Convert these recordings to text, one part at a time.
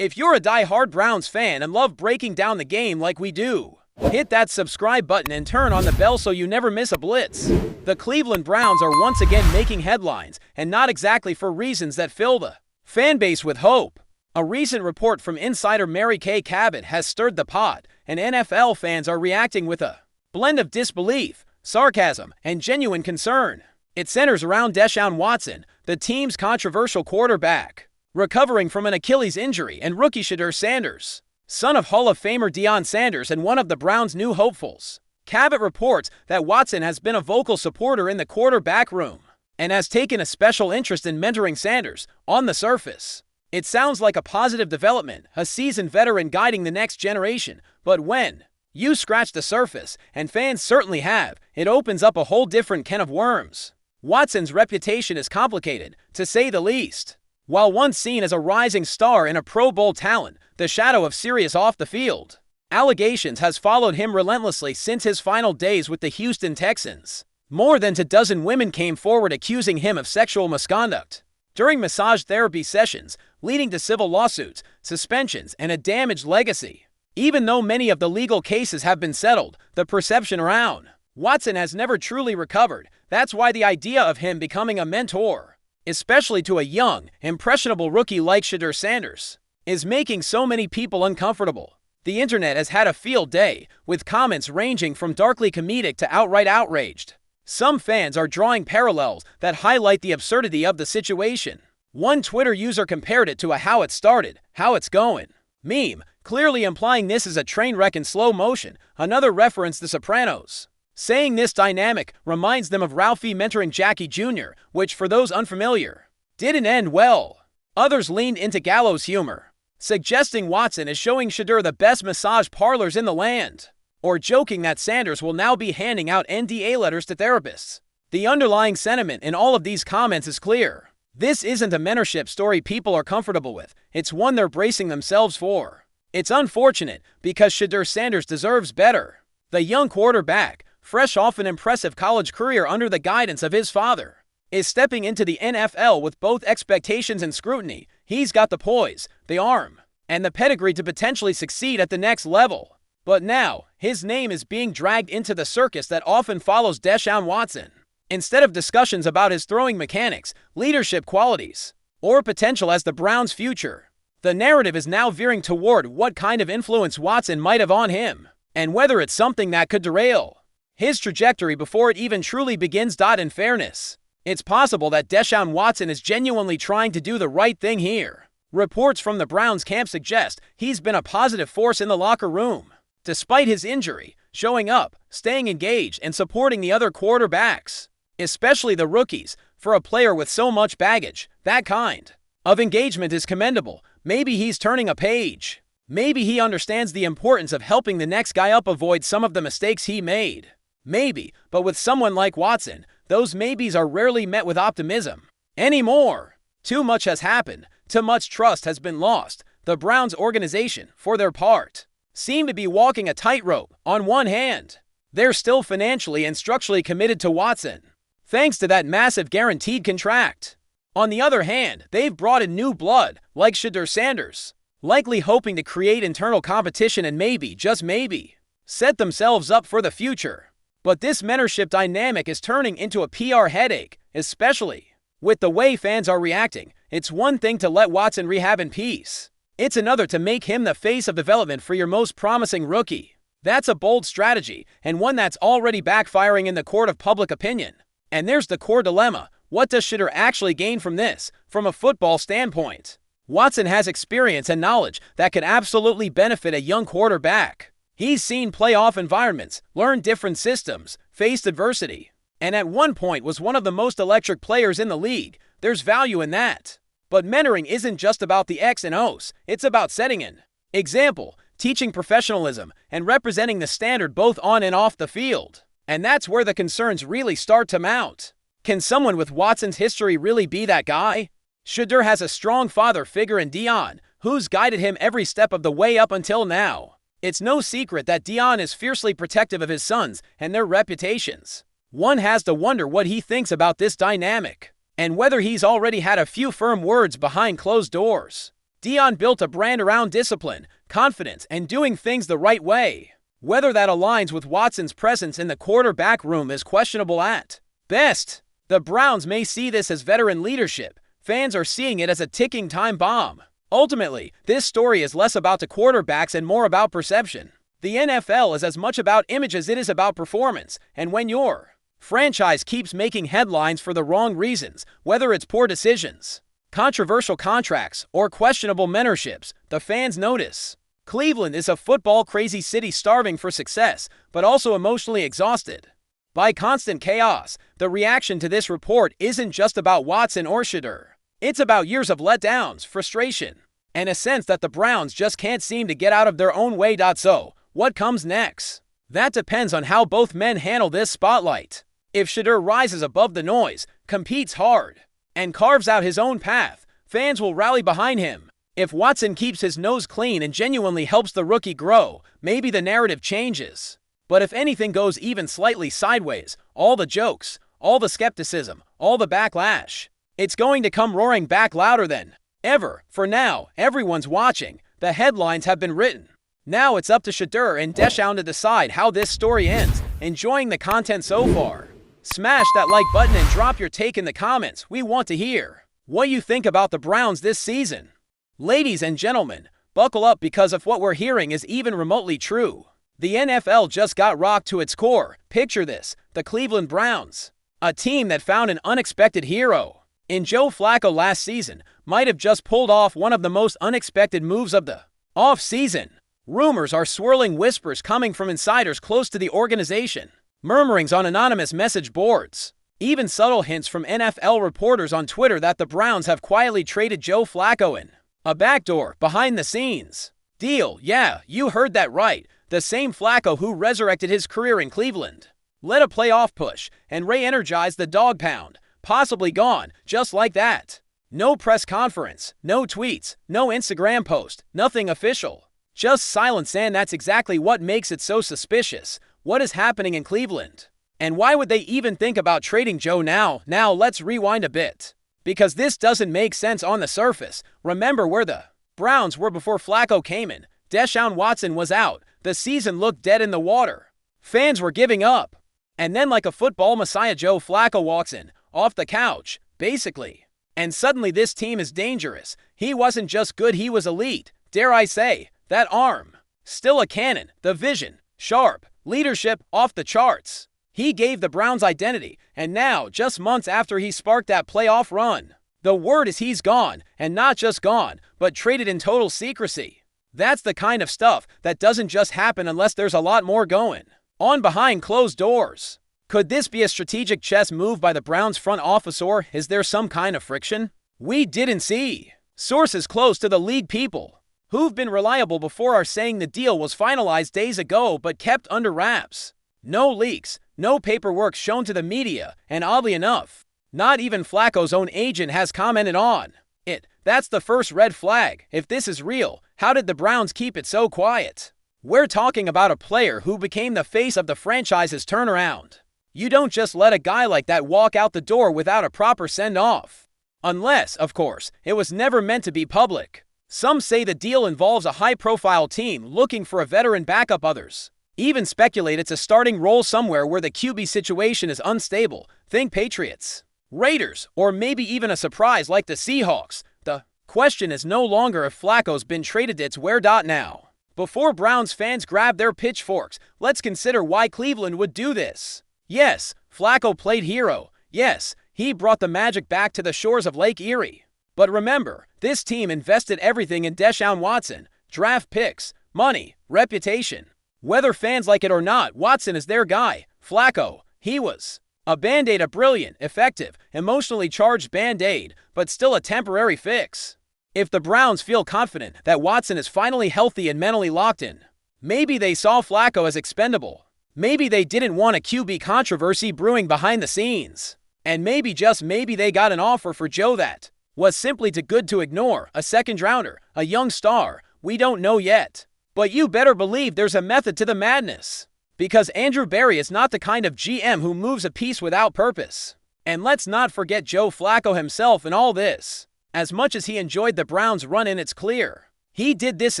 If you're a die-hard Browns fan and love breaking down the game like we do, hit that subscribe button and turn on the bell so you never miss a blitz. The Cleveland Browns are once again making headlines, and not exactly for reasons that fill the fan base with hope. A recent report from insider Mary Kay Cabot has stirred the pot, and NFL fans are reacting with a blend of disbelief, sarcasm, and genuine concern. It centers around Deshaun Watson, the team's controversial quarterback, recovering from an Achilles injury, and rookie Shedeur Sanders, son of Hall of Famer Deion Sanders and one of the Browns' new hopefuls. Cabot reports that Watson has been a vocal supporter in the quarterback room and has taken a special interest in mentoring Sanders. On the surface, it sounds like a positive development, a seasoned veteran guiding the next generation, but when you scratch the surface, and fans certainly have, it opens up a whole different can of worms. Watson's reputation is complicated, to say the least. While once seen as a rising star and a Pro Bowl talent, the shadow of serious off the field allegations has followed him relentlessly since his final days with the Houston Texans. More than 24 women came forward accusing him of sexual misconduct during massage therapy sessions, leading to civil lawsuits, suspensions, and a damaged legacy. Even though many of the legal cases have been settled, the perception around Watson has never truly recovered. That's why the idea of him becoming a mentor, especially to a young, impressionable rookie like Shedeur Sanders, is making so many people uncomfortable. The internet has had a field day, with comments ranging from darkly comedic to outright outraged. Some fans are drawing parallels that highlight the absurdity of the situation. One Twitter user compared it to a "how it started, how it's going" meme, clearly implying this is a train wreck in slow motion. Another referenced The Sopranos, saying this dynamic reminds them of Ralphie mentoring Jackie Jr., which, for those unfamiliar, didn't end well. Others leaned into gallows humor, suggesting Watson is showing Shedeur the best massage parlors in the land, or joking that Sanders will now be handing out NDA letters to therapists. The underlying sentiment in all of these comments is clear. This isn't a mentorship story people are comfortable with, it's one they're bracing themselves for. It's unfortunate, because Shedeur Sanders deserves better. The young quarterback, fresh off an impressive college career under the guidance of his father, is stepping into the NFL with both expectations and scrutiny. He's got the poise, the arm, and the pedigree to potentially succeed at the next level. But now, his name is being dragged into the circus that often follows Deshaun Watson. Instead of discussions about his throwing mechanics, leadership qualities, or potential as the Browns' future, the narrative is now veering toward what kind of influence Watson might have on him, and whether it's something that could derail his trajectory before it even truly begins. In fairness, it's possible that Deshaun Watson is genuinely trying to do the right thing here. Reports from the Browns camp suggest he's been a positive force in the locker room, despite his injury, showing up, staying engaged, and supporting the other quarterbacks, especially the rookies. For a player with so much baggage, that kind of engagement is commendable. Maybe he's turning a page. Maybe he understands the importance of helping the next guy up avoid some of the mistakes he made. Maybe, but with someone like Watson, those maybes are rarely met with optimism anymore. Too much has happened. Too much trust has been lost. The Browns organization, for their part, seem to be walking a tightrope. On one hand, they're still financially and structurally committed to Watson, thanks to that massive guaranteed contract. On the other hand, they've brought in new blood, like Shedeur Sanders, likely hoping to create internal competition and maybe, just maybe, set themselves up for the future. But this mentorship dynamic is turning into a PR headache, especially with the way fans are reacting. It's one thing to let Watson rehab in peace. It's another to make him the face of development for your most promising rookie. That's a bold strategy, and one that's already backfiring in the court of public opinion. And there's the core dilemma. What does Shedeur actually gain from this, from a football standpoint? Watson has experience and knowledge that could absolutely benefit a young quarterback. He's seen playoff environments, learned different systems, faced adversity, and at one point was one of the most electric players in the league. There's value in that. But mentoring isn't just about the X and O's, it's about setting an example, teaching professionalism, and representing the standard both on and off the field. And that's where the concerns really start to mount. Can someone with Watson's history really be that guy? Shedeur has a strong father figure in Deion, who's guided him every step of the way up until now. It's no secret that Deion is fiercely protective of his sons and their reputations. One has to wonder what he thinks about this dynamic, and whether he's already had a few firm words behind closed doors. Dion built a brand around discipline, confidence, and doing things the right way. Whether that aligns with Watson's presence in the quarterback room is questionable at best. The Browns may see this as veteran leadership. Fans are seeing it as a ticking time bomb. Ultimately, this story is less about the quarterbacks and more about perception. The NFL is as much about image as it is about performance, and when your franchise keeps making headlines for the wrong reasons, whether it's poor decisions, controversial contracts, or questionable mentorships, the fans notice. Cleveland is a football-crazy city starving for success, but also emotionally exhausted by constant chaos. The reaction to this report isn't just about Watson or Shedeur. It's about years of letdowns, frustration, and a sense that the Browns just can't seem to get out of their own way. So, what comes next? That depends on how both men handle this spotlight. If Shedeur rises above the noise, competes hard, and carves out his own path, fans will rally behind him. If Watson keeps his nose clean and genuinely helps the rookie grow, maybe the narrative changes. But if anything goes even slightly sideways, all the jokes, all the skepticism, all the backlash, it's going to come roaring back louder than ever. For now, everyone's watching. The headlines have been written. Now it's up to Shedeur and Deshaun to decide how this story ends. Enjoying the content so far? Smash that like button and drop your take in the comments. We want to hear what you think about the Browns this season. Ladies and gentlemen, buckle up because if what we're hearing is even remotely true, the NFL just got rocked to its core. Picture this, the Cleveland Browns, a team that found an unexpected hero in Joe Flacco last season, might have just pulled off one of the most unexpected moves of the off-season. Rumors are swirling, whispers coming from insiders close to the organization, murmurings on anonymous message boards, even subtle hints from NFL reporters on Twitter that the Browns have quietly traded Joe Flacco in a backdoor, behind-the-scenes deal. Yeah, you heard that right. The same Flacco who resurrected his career in Cleveland, led a playoff push, and re-energized the Dawg Pound, possibly gone, just like that. No press conference, no tweets, no Instagram post, nothing official. Just silence, and that's exactly what makes it so suspicious. What is happening in Cleveland? And why would they even think about trading Joe now? Now let's rewind a bit, because this doesn't make sense on the surface. Remember where the Browns were before Flacco came in. Deshaun Watson was out. The season looked dead in the water. Fans were giving up. And then like a football messiah, Joe Flacco walks in, off the couch, basically. And suddenly this team is dangerous. He wasn't just good, he was elite. Dare I say, that arm, still a cannon, the vision, sharp, leadership off the charts. He gave the Browns identity, and now, just months after he sparked that playoff run, the word is he's gone, and not just gone, but traded in total secrecy. That's the kind of stuff that doesn't just happen unless there's a lot more going on behind closed doors. Could this be a strategic chess move by the Browns front office, or is there some kind of friction we didn't see? Sources close to the league, people who've been reliable before, are saying the deal was finalized days ago but kept under wraps. No leaks, no paperwork shown to the media, and oddly enough, not even Flacco's own agent has commented on it. That's the first red flag. If this is real, how did the Browns keep it so quiet? We're talking about a player who became the face of the franchise's turnaround. You don't just let a guy like that walk out the door without a proper send-off. Unless, of course, it was never meant to be public. Some say the deal involves a high-profile team looking for a veteran backup. Others even speculate it's a starting role somewhere where the QB situation is unstable. Think Patriots, Raiders, or maybe even a surprise like the Seahawks. The question is no longer if Flacco's been traded, it's where. Now, before Browns fans grab their pitchforks, let's consider why Cleveland would do this. Yes, Flacco played hero. Yes, he brought the magic back to the shores of Lake Erie. But remember, this team invested everything in Deshaun Watson: draft picks, money, reputation. Whether fans like it or not, Watson is their guy. Flacco, he was a Band-Aid, a brilliant, effective, emotionally charged Band-Aid, but still a temporary fix. If the Browns feel confident that Watson is finally healthy and mentally locked in, maybe they saw Flacco as expendable. Maybe they didn't want a QB controversy brewing behind the scenes. And maybe, just maybe, they got an offer for Joe that was simply too good to ignore. A second-rounder, a young star, we don't know yet. But you better believe there's a method to the madness. Because Andrew Berry is not the kind of GM who moves a piece without purpose. And let's not forget Joe Flacco himself in all this. As much as he enjoyed the Browns' run-in, it's clear he did this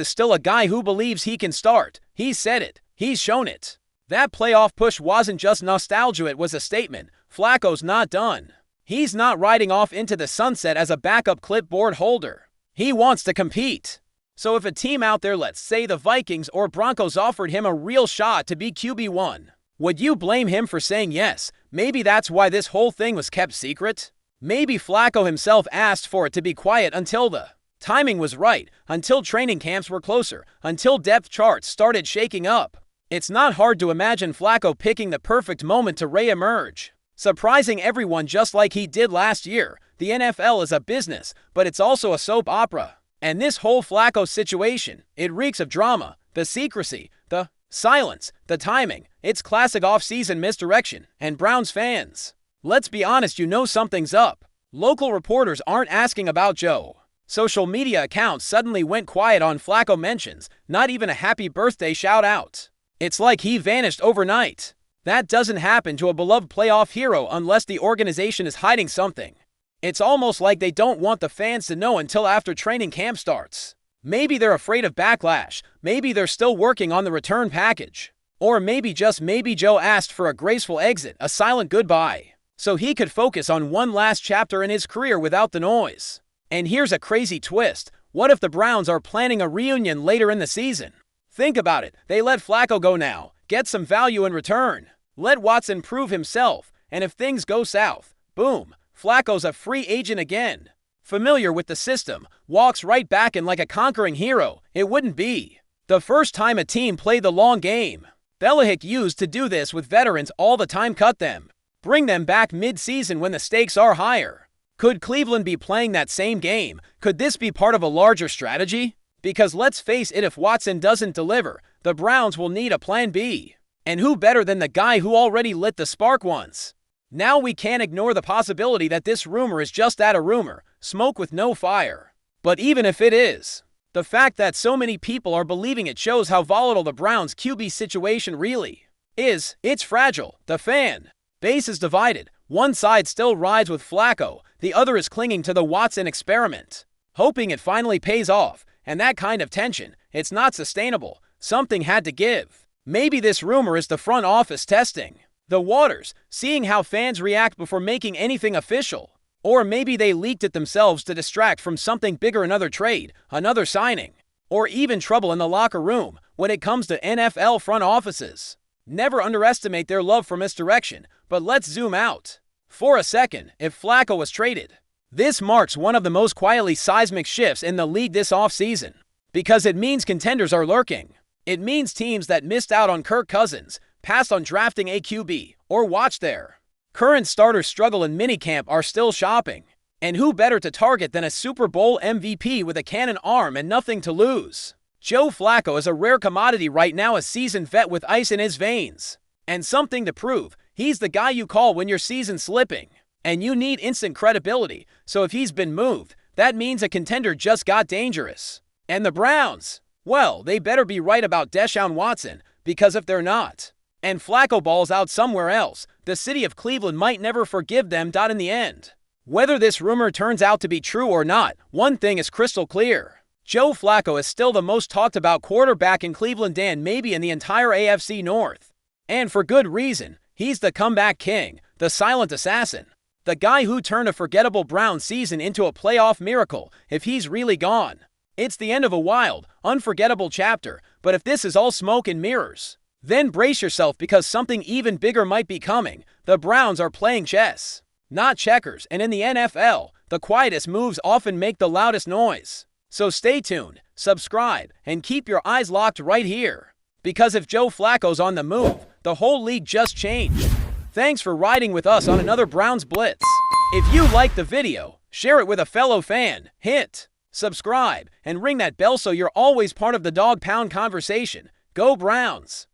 as still a guy who believes he can start. He said it. He's shown it. That playoff push wasn't just nostalgia, it was a statement. Flacco's not done. He's not riding off into the sunset as a backup clipboard holder. He wants to compete. So if a team out there, let's say the Vikings or Broncos, offered him a real shot to be QB1, would you blame him for saying yes? Maybe that's why this whole thing was kept secret. Maybe Flacco himself asked for it to be quiet until the timing was right, until training camps were closer, until depth charts started shaking up. It's not hard to imagine Flacco picking the perfect moment to re-emerge, surprising everyone just like he did last year. The NFL is a business, but it's also a soap opera. And this whole Flacco situation, it reeks of drama. The secrecy, the silence, the timing. It's classic off-season misdirection. And Browns fans, let's be honest, you know something's up. Local reporters aren't asking about Joe. Social media accounts suddenly went quiet on Flacco mentions, not even a happy birthday shout-out. It's like he vanished overnight. That doesn't happen to a beloved playoff hero unless the organization is hiding something. It's almost like they don't want the fans to know until after training camp starts. Maybe they're afraid of backlash. Maybe they're still working on the return package. Or maybe, just maybe, Joe asked for a graceful exit, a silent goodbye, so he could focus on one last chapter in his career without the noise. And here's a crazy twist. What if the Browns are planning a reunion later in the season? Think about it. They let Flacco go now, get some value in return, let Watson prove himself, and if things go south, boom, Flacco's a free agent again. Familiar with the system, walks right back in like a conquering hero. It wouldn't be the first time a team played the long game. Belichick used to do this with veterans all the time, cut them, bring them back mid-season when the stakes are higher. Could Cleveland be playing that same game? Could this be part of a larger strategy? Because let's face it, if Watson doesn't deliver, the Browns will need a plan B. And who better than the guy who already lit the spark once? Now we can't ignore the possibility that this rumor is just that, a rumor, smoke with no fire. But even if it is, the fact that so many people are believing it shows how volatile the Browns' QB situation really is. It's fragile. The fan base is divided. One side still rides with Flacco, the other is clinging to the Watson experiment, hoping it finally pays off. And that kind of tension, it's not sustainable. Something had to give. Maybe this rumor is the front office testing the waters, seeing how fans react before making anything official. Or maybe they leaked it themselves to distract from something bigger, another trade, another signing, or even trouble in the locker room. When it comes to NFL front offices, never underestimate their love for misdirection. But let's zoom out for a second. If Flacco was traded, this marks one of the most quietly seismic shifts in the league this offseason, because it means contenders are lurking. It means teams that missed out on Kirk Cousins, passed on drafting a QB, or watched their current starters struggle in minicamp are still shopping. And who better to target than a Super Bowl MVP with a cannon arm and nothing to lose? Joe Flacco is a rare commodity right now, a seasoned vet with ice in his veins and something to prove. He's the guy you call when your season's slipping and you need instant credibility. So if he's been moved, that means a contender just got dangerous. And the Browns, well, they better be right about Deshaun Watson, because if they're not, and Flacco balls out somewhere else, the city of Cleveland might never forgive them. In the end, whether this rumor turns out to be true or not, one thing is crystal clear. Joe Flacco is still the most talked about quarterback in Cleveland and maybe in the entire AFC North. And for good reason. He's the comeback king, the silent assassin, the guy who turned a forgettable Browns season into a playoff miracle. If he's really gone, it's the end of a wild, unforgettable chapter. But if this is all smoke and mirrors, then brace yourself, because something even bigger might be coming. The Browns are playing chess, not checkers, and in the NFL, the quietest moves often make the loudest noise. So stay tuned, subscribe, and keep your eyes locked right here. Because if Joe Flacco's on the move, the whole league just changed. Thanks for riding with us on another Browns Blitz. If you liked the video, share it with a fellow fan, hit subscribe, and ring that bell so you're always part of the Dawg Pound conversation. Go Browns!